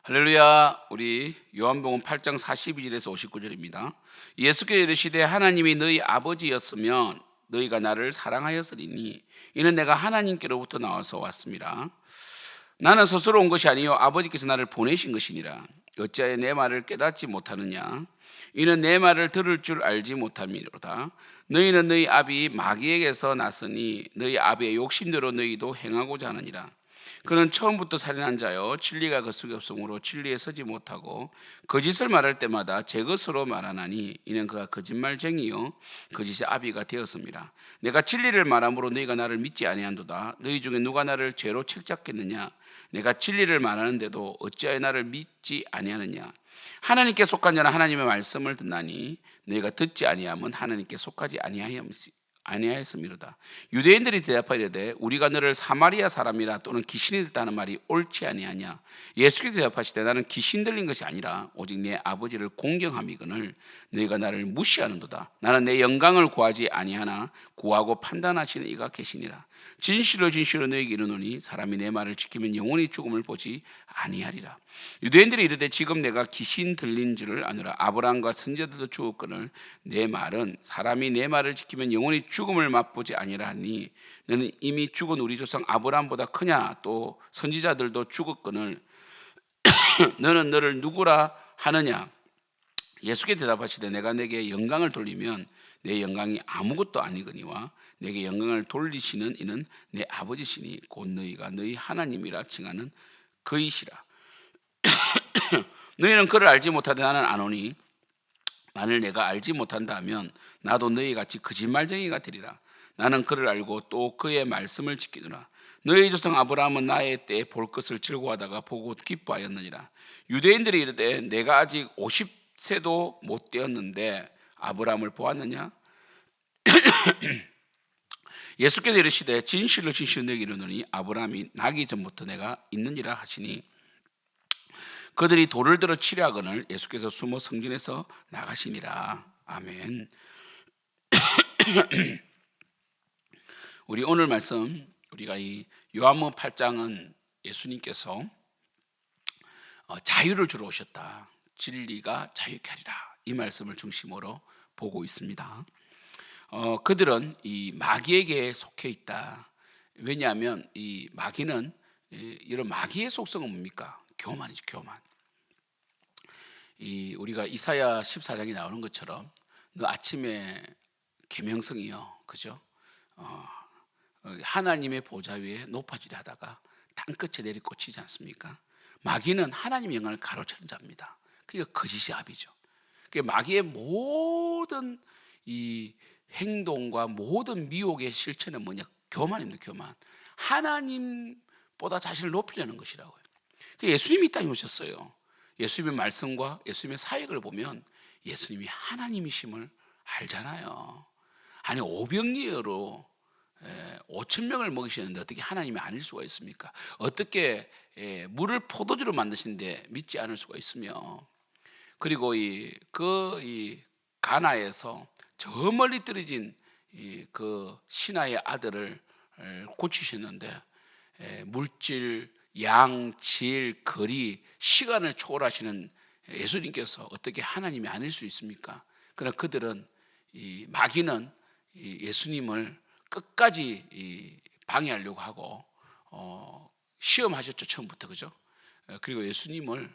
할렐루야. 우리 요한복음 8장 42절에서 59절입니다. 예수께서 이르시되 하나님이 너희 아버지였으면 너희가 나를 사랑하였으리니 이는 내가 하나님께로부터 나와서 왔습니다. 나는 스스로 온 것이 아니요 아버지께서 나를 보내신 것이니라. 어찌하여 내 말을 깨닫지 못하느냐? 이는 내 말을 들을 줄 알지 못함이로다. 너희는 너희 아비 마귀에게서 났으니 너희 아비의 욕심대로 너희도 행하고자 하느니라. 그는 처음부터 살인한 자요 진리가 그 속에 없으므로 진리에 서지 못하고 거짓을 말할 때마다 제 것으로 말하나니 이는 그가 거짓말쟁이요 거짓의 아비가 되었습니다. 내가 진리를 말함으로 너희가 나를 믿지 아니한도다. 너희 중에 누가 나를 죄로 책잡겠느냐? 내가 진리를 말하는데도 어찌하여 나를 믿지 아니하느냐? 하나님께 속한 자는 하나님의 말씀을 듣나니 너희가 듣지 아니함은 하나님께 속하지 아니하였음이로다. 유대인들이 대답하이르되 우리가 너를 사마리아 사람이라 또는 귀신이 들다는 말이 옳지 아니하냐? 예수께서 대답하시되 나는 귀신 들린 것이 아니라 오직 내 아버지를 공경함이거늘 너희가 나를 무시하는도다. 나는 내 영광을 구하지 아니하나 구하고 판단하시는 이가 계시니라. 진실로 진실로 너희에게 이르노니 사람이 내 말을 지키면 영원히 죽음을 보지 아니하리라. 유대인들이 이르되 지금 내가 귀신 들린 줄을 아느라 아브라함과 선지자들도 죽었거늘 내 말은 사람이 내 말을 지키면 영원히 죽음을 맛보지 아니라 하니 너는 이미 죽은 우리 조상 아브라함보다 크냐? 또 선지자들도 죽었거늘 너는 너를 누구라 하느냐? 예수께 대답하시되 내가 내게 영광을 돌리면 내 영광이 아무것도 아니거니와 내게 영광을 돌리시는 이는 내 아버지시니 곧 너희가 너희 하나님이라 칭하는 그이시라. 너희는 그를 알지 못하되 나는 아노니 만일 내가 알지 못한다 하면 나도 너희 같이 거짓말쟁이가 되리라. 나는 그를 알고 또 그의 말씀을 지키노라. 너희 조상 아브라함은 나의 때에 볼 것을 즐거워하다가 보고 기뻐하였느니라. 유대인들이 이르되 내가 아직 50세도 못 되었는데 아브라함을 보았느냐? 예수께서 이르시되 진실로 진실로 너희에게 이르노니 아브라함이 나기 전부터 내가 있느니라 하시니 그들이 돌을 들어 치려 하거늘 예수께서 숨어 성전에서 나가시니라. 아멘. 우리 오늘 말씀 우리가 이 요한복음 8장은 예수님께서 자유를 주러 오셨다. 진리가 자유케 하리라. 이 말씀을 중심으로 보고 있습니다. 그들은 이 마귀에게 속해 있다. 왜냐하면 이 마귀는 이런 마귀의 속성은 뭡니까? 교만이죠, 교만. 우리가 이사야 14장에 나오는 것처럼 너 아침에 계명성이요, 그죠? 하나님의 보좌 위에 높아지려 하다가 땅끝에 내리 꽂히지 않습니까? 마귀는 하나님의 영광을 가로채는 자입니다. 그게 거짓의 아비죠. 마귀의 모든 이 행동과 모든 미혹의 실체는 뭐냐? 교만입니다. 교만. 하나님보다 자신을 높이려는 것이라고요. 예수님이 이 땅에 오셨어요. 예수님의 말씀과 예수님의 사역을 보면 예수님이 하나님이심을 알잖아요. 아니 오병이어로 5천 명을 먹이시는데 어떻게 하나님이 아닐 수가 있습니까? 어떻게 물을 포도주로 만드시는데 믿지 않을 수가 있으며, 그리고 이 가나에서 저 멀리 떨어진 그 신하의 아들을 고치셨는데 물질, 양, 질, 거리, 시간을 초월하시는 예수님께서 어떻게 하나님이 아닐 수 있습니까? 그러나 그들은 마귀는 예수님을 끝까지 방해하려고 하고 시험하셨죠, 처음부터, 그죠? 그리고 예수님을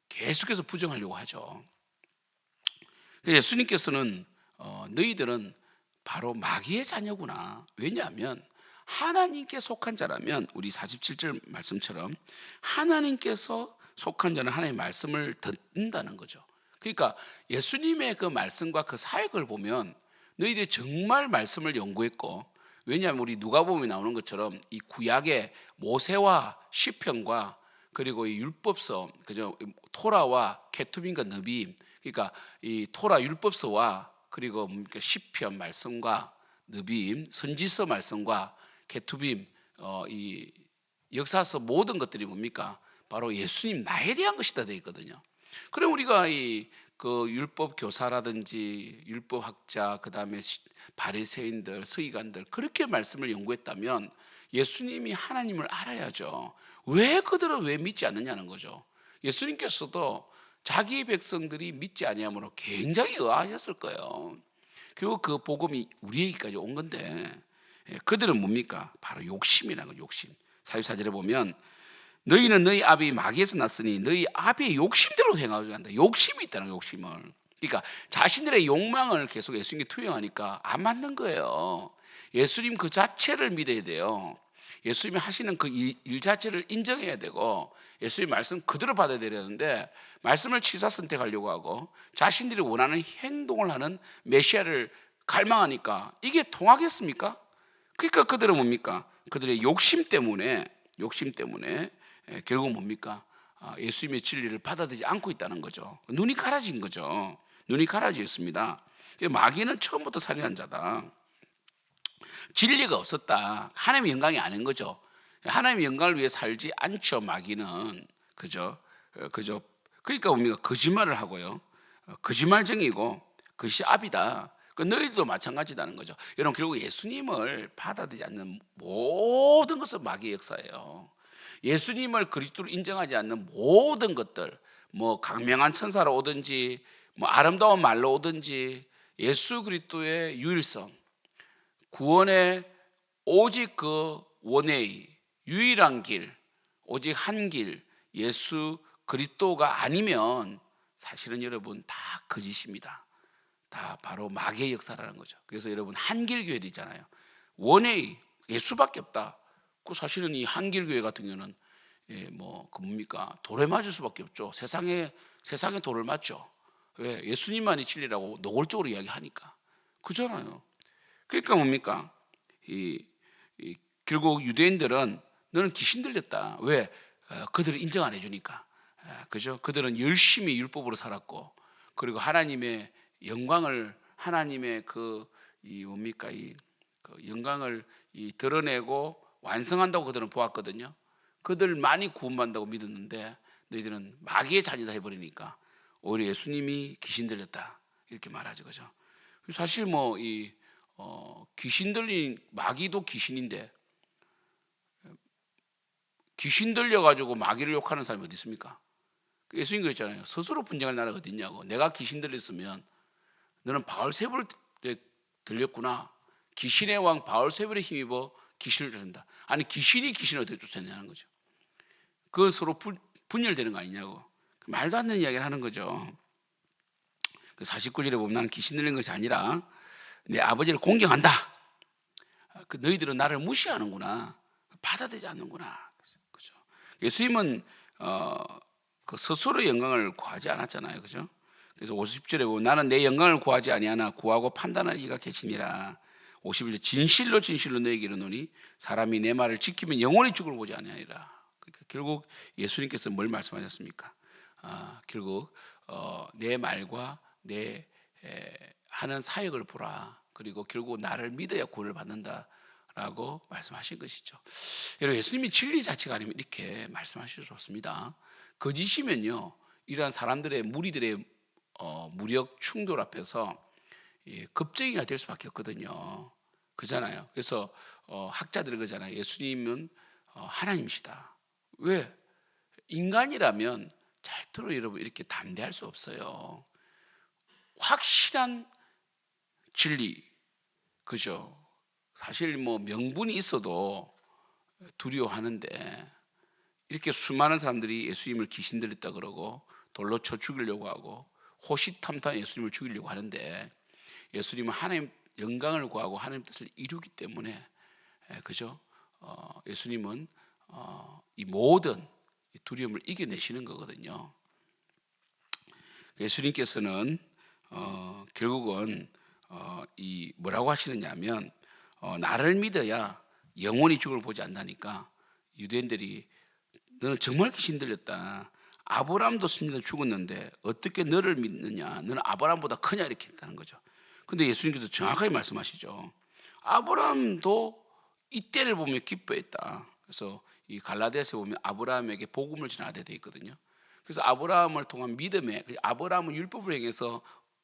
계속해서 부정하려고 하죠. 예수님께서는 너희들은 바로 마귀의 자녀구나. 왜냐하면 하나님께 속한 자라면 우리 47절 말씀처럼 하나님께서 속한 자는 하나님의 말씀을 듣는다는 거죠. 그러니까 예수님의 그 말씀과 그 사역을 보면 너희들이 정말 말씀을 연구했고, 왜냐하면 우리 누가복음에 나오는 것처럼 이 구약의 모세와 시편과 그리고 이 율법서, 그죠? 토라와 케투빈과 느빔, 그러니까 이 토라 율법서와 그리고 시편 말씀과 느빔, 선지서 말씀과 케투빔, 이 역사서 모든 것들이 뭡니까? 바로 예수님 나에 대한 것이다 되어 있거든요. 그럼 우리가 그 율법 교사라든지 율법 학자, 그 다음에 바리새인들, 서기관들 그렇게 말씀을 연구했다면 예수님이 하나님을 알아야죠. 왜 그들은 왜 믿지 않느냐는 거죠. 예수님께서도 자기 백성들이 믿지 아니함으로 굉장히 의아하셨을 거예요. 결국 그 복음이 우리에게까지 온 건데, 그들은 뭡니까? 바로 욕심이라는 거, 욕심. 44절에 보면 너희는 너희 아비 마귀에서 났으니 너희 아비의 욕심대로 행하지 않는다. 욕심이 있다는 거예요, 욕심을. 그러니까 자신들의 욕망을 계속 예수님께 투영하니까 안 맞는 거예요. 예수님 그 자체를 믿어야 돼요. 예수님이 하시는 그 일 자체를 인정해야 되고 예수님 말씀 그대로 받아야 되는데 말씀을 취사 선택하려고 하고 자신들이 원하는 행동을 하는 메시아를 갈망하니까 이게 통하겠습니까? 그러니까 그들은 뭡니까? 그들의 욕심 때문에 결국 뭡니까? 예수님의 진리를 받아들이지 않고 있다는 거죠. 눈이 가라진 거죠. 눈이 가라졌습니다. 마귀는 처음부터 살인한 자다. 진리가 없었다. 하나님의 영광이 아닌 거죠. 하나님의 영광을 위해 살지 않죠. 마귀는 그죠. 그러니까 뭡니까? 거짓말을 하고요. 거짓말쟁이고 그것이 압이다. 너희도 마찬가지다는 거죠. 여러분 결국 예수님을 받아들이지 않는 모든 것은 마귀의 역사예요. 예수님을 그리스도로 인정하지 않는 모든 것들, 뭐 강명한 천사로 오든지, 뭐 아름다운 말로 오든지, 예수 그리스도의 유일성, 구원의 오직 그 원웨이, 유일한 길, 오직 한 길, 예수 그리스도가 아니면 사실은 여러분 다 거짓입니다. 다 바로 마귀의 역사라는 거죠. 그래서 여러분 한길교회도 있잖아요. 원웨이, 예수밖에 없다. 그 사실은 이 한길교회 같은 경우는 그 뭡니까? 돌에 맞을 수밖에 없죠. 세상에 돌을 맞죠. 왜? 예수님만이 진리라고 노골적으로 이야기하니까. 그잖아요. 그러니까 뭡니까? 결국 유대인들은 너는 귀신 들렸다. 왜? 그들을 인정 안 해주니까. 그죠? 그들은 열심히 율법으로 살았고, 그리고 하나님의 영광을 하나님의 그 영광을 드러내고 완성한다고 그들은 보았거든요. 그들 많이 구원받는다고 믿었는데 너희들은 마귀의 자녀다 해버리니까 오히려 예수님이 귀신 들렸다 이렇게 말하죠, 그죠? 사실 귀신 들린 마귀도 귀신인데 귀신 들려가지고 마귀를 욕하는 사람이 어디 있습니까? 예수님 그랬잖아요. 스스로 분쟁할 나라가 어디 있냐고. 내가 귀신 들렸으면 너는 바울세불에 들렸구나. 귀신의 왕 바울세불에 힘입어 귀신을 쫓는다. 아니 귀신이 귀신을 어떻게 쫓았냐는 거죠. 그 서로 분열되는 거 아니냐고. 말도 안 되는 이야기를 하는 거죠. 49절에 보면 나는 귀신 들린 것이 아니라 내 아버지를 공경한다. 너희들은 나를 무시하는구나. 받아들이지 않는구나. 그죠? 예수님은 그 스스로 영광을 구하지 않았잖아요. 그죠? 그래서 50절에 보면 나는 내 영광을 구하지 아니하나 구하고 판단할 이가 계시니라. 51절 진실로 너에게 이르노니 사람이 내 말을 지키면 영원히 죽을 보지 아니하리라. 그러니까 결국 예수님께서 뭘 말씀하셨습니까? 결국 내 말과 내 하는 사역을 보라. 그리고 결국 나를 믿어야 구원을 받는다라고 말씀하신 것이죠. 여러분 예수님이 진리 자체가 아니면 이렇게 말씀하실 수 없습니다. 거짓이면요 이러한 사람들의 무리들의 무력 충돌 앞에서 겁쟁이가 될 수밖에 없거든요. 그잖아요. 그래서 학자들이 그러잖아요. 예수님은 하나님이시다. 왜? 인간이라면 절대로 여러분 이렇게 담대할 수 없어요. 확실한 진리, 그죠? 사실 명분이 있어도 두려워하는데 이렇게 수많은 사람들이 예수님을 귀신 들렸다 그러고 돌로 쳐 죽이려고 하고 호시탐탐 예수님을 죽이려고 하는데 예수님은 하나님 영광을 구하고 하나님 뜻을 이루기 때문에 그죠? 예수님은 이 모든 두려움을 이겨내시는 거거든요. 예수님께서는 결국은 이 뭐라고 하시느냐면 나를 믿어야 영원히 죽을 보지 않다니까 유대인들이 너는 정말 귀신 들렸다. 아브라함도 스님도 죽었는데 어떻게 너를 믿느냐? 너는 아브라함보다 크냐? 이렇게 했다는 거죠. 근데 예수님께서 정확하게 말씀하시죠. 아브라함도 이때를 보면 기뻐했다. 그래서 이 갈라디아서에 보면 아브라함에게 복음을 전하게 돼 있거든요. 그래서 아브라함을 통한 믿음에 아브라함은 율법을 행해서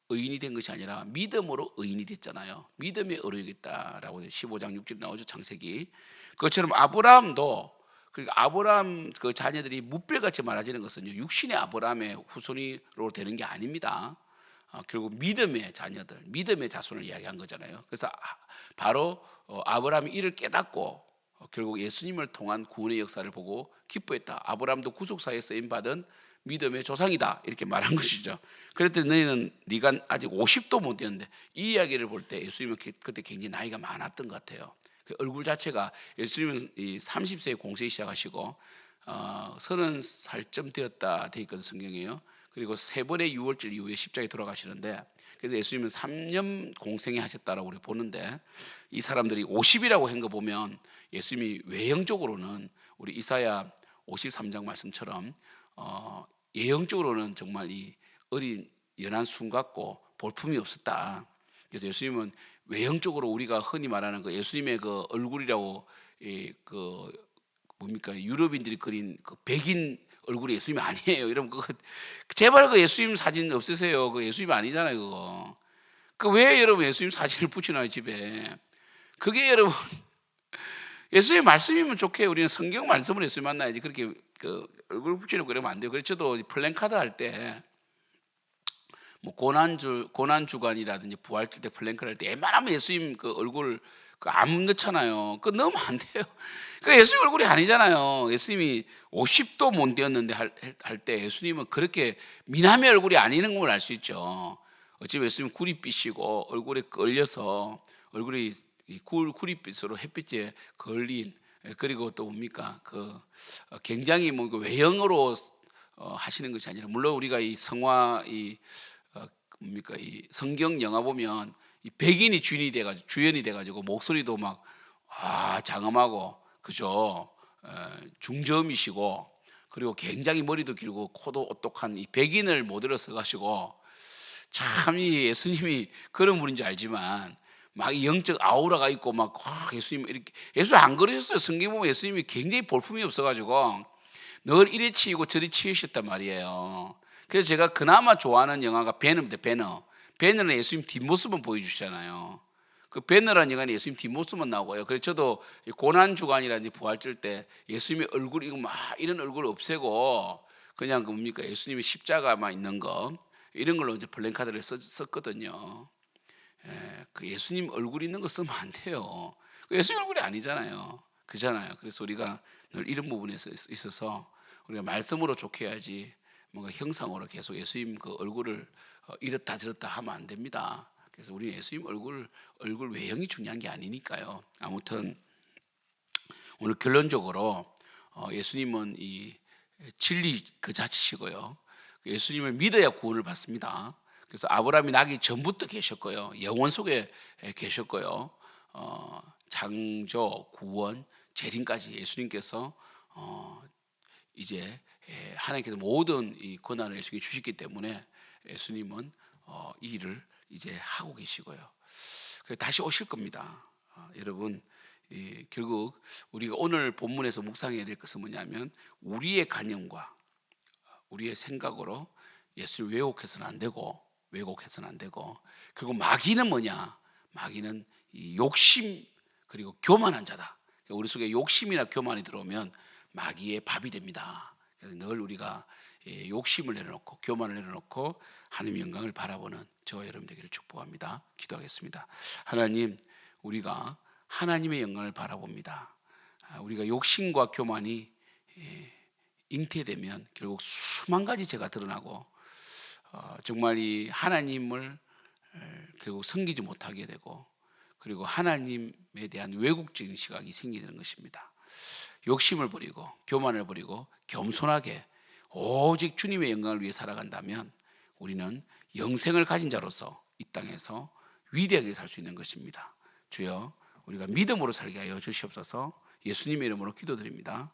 의인이 된 것이 아니라 믿음으로 의인이 됐잖아요. 믿음에 의롭겠다라고 15장 6절 나오죠. 창세기. 그것처럼 아브라함도 그러니까 아브라함 그 자녀들이 무별같이 많아지는 것은 육신의 아브라함의 후손으로 되는 게 아닙니다. 결국 믿음의 자녀들, 믿음의 자손을 이야기한 거잖아요. 그래서 바로 아브라함이 이를 깨닫고 결국 예수님을 통한 구원의 역사를 보고 기뻐했다. 아브라함도 구속사에 쓰임 받은 믿음의 조상이다, 이렇게 말한 것이죠. 그랬더니 너희는 네가 아직 50도 못 되었는데, 이 이야기를 볼 때 예수님은 그때 굉장히 나이가 많았던 것 같아요. 그 얼굴 자체가, 예수님은 30세에 공생이 시작하시고 30살쯤 되었다 돼 있거든, 성경에요. 그리고 3번의 유월절 이후에 십자가에 돌아가시는데, 그래서 예수님은 3년 공생에 하셨다라고 우리 보는데, 이 사람들이 50이라고 한 거 보면 예수님이 외형적으로는 우리 이사야 53장 말씀처럼 예형적으로는 정말 이 어린 연한 순 같고 볼품이 없었다. 그래서 예수님은 외형적으로 우리가 흔히 말하는 그 예수님의 그 얼굴이라고, 그 뭡니까, 유럽인들이 그린 그 백인 얼굴이 예수님이 아니에요. 이러면 그거 제발 그 예수님 사진 없애세요. 그 예수님 아니잖아요, 그거. 그 왜 여러분 예수님 사진을 붙여놔요, 집에? 그게 여러분 예수님 말씀이면 좋게, 우리는 성경 말씀을 예수님 만나야지 그렇게 그 얼굴 붙이려고 그러면 안 돼요. 그래서 저도 플랜카드 할 때 뭐 고난 주간이라든지 부활절 때 플랜카드 할 때 웬만하면 예수님 그 얼굴 안 넣잖아요. 그 넣으면 안 돼요. 그 예수님 얼굴이 아니잖아요. 예수님이 50도 못 되었는데 할 때 예수님은 그렇게 미남의 얼굴이 아니는 걸 알 수 있죠. 어찌 예수님 구릿빛이고 얼굴에 걸려서 얼굴이 구릿빛으로 햇빛에 걸린, 그리고 또 뭡니까, 그 굉장히 뭐 외형으로 하시는 것이 아니라, 물론 우리가 이 성화 뭡니까, 이 성경 영화 보면 이 백인이 주연이 돼가지고 목소리도 막 장엄하고, 그죠? 중저음이시고, 그리고 굉장히 머리도 길고 코도 오똑한 이 백인을 모델로 써가지고, 참 이 예수님이 그런 분인지 알지만 막 영적 아우라가 있고 막 예수님 이렇게, 예수님 안 그러셨어요. 성경 보면 예수님이 굉장히 볼품이 없어가지고 늘 이리 치이고 저리 치우셨단 말이에요. 그래서 제가 그나마 좋아하는 영화가 베너인데, 베너는 예수님 뒷모습은 보여주시잖아요. 그 베너라는 영화는 예수님 뒷모습만 나오고요. 그래서 저도 고난 주간이라든지 부활절 때 예수님의 얼굴 이런 얼굴 없애고 그냥 그 뭡니까, 예수님의 십자가만 있는 거, 이런 걸로 이제 플랜카드를 썼거든요. 그 예수님 얼굴 있는 거 쓰면 안 돼요. 예수님 얼굴이 아니잖아요. 그잖아요. 그래서 우리가 늘 이런 부분에 있어서 우리가 말씀으로 좋게 해야지, 뭔가 형상으로 계속 예수님 그 얼굴을 이렇다 저렇다 하면 안 됩니다. 그래서 우리는 예수님 얼굴 외형이 중요한 게 아니니까요. 아무튼 오늘 결론적으로 예수님은 이 진리 그 자체시고요. 예수님을 믿어야 구원을 받습니다. 그래서 아브라함이 나기 전부터 계셨고요, 영원 속에 계셨고요, 창조, 구원, 재림까지 예수님께서 이제 하나님께서 모든 이 권한을 예수님께 주셨기 때문에 예수님은 이 일을 이제 하고 계시고요. 다시 오실 겁니다. 여러분, 결국 우리가 오늘 본문에서 묵상해야 될 것은 뭐냐면, 우리의 관념과 우리의 생각으로 예수를 왜곡해서는 안 되고, 그리고 마귀는 뭐냐? 마귀는 이 욕심 그리고 교만한 자다. 우리 속에 욕심이나 교만이 들어오면 마귀의 밥이 됩니다. 그래서 늘 우리가 욕심을 내려놓고 교만을 내려놓고 하나님의 영광을 바라보는 저와 여러분 되기를 축복합니다. 기도하겠습니다. 하나님, 우리가 하나님의 영광을 바라봅니다. 우리가 욕심과 교만이 잉태되면 결국 수만 가지 죄가 드러나고 정말 이 하나님을 결국 섬기지 못하게 되고, 그리고 하나님에 대한 왜곡적인 시각이 생기는 것입니다. 욕심을 버리고 교만을 버리고 겸손하게 오직 주님의 영광을 위해 살아간다면 우리는 영생을 가진 자로서 이 땅에서 위대하게 살 수 있는 것입니다. 주여, 우리가 믿음으로 살게 하여 주시옵소서. 예수님의 이름으로 기도드립니다.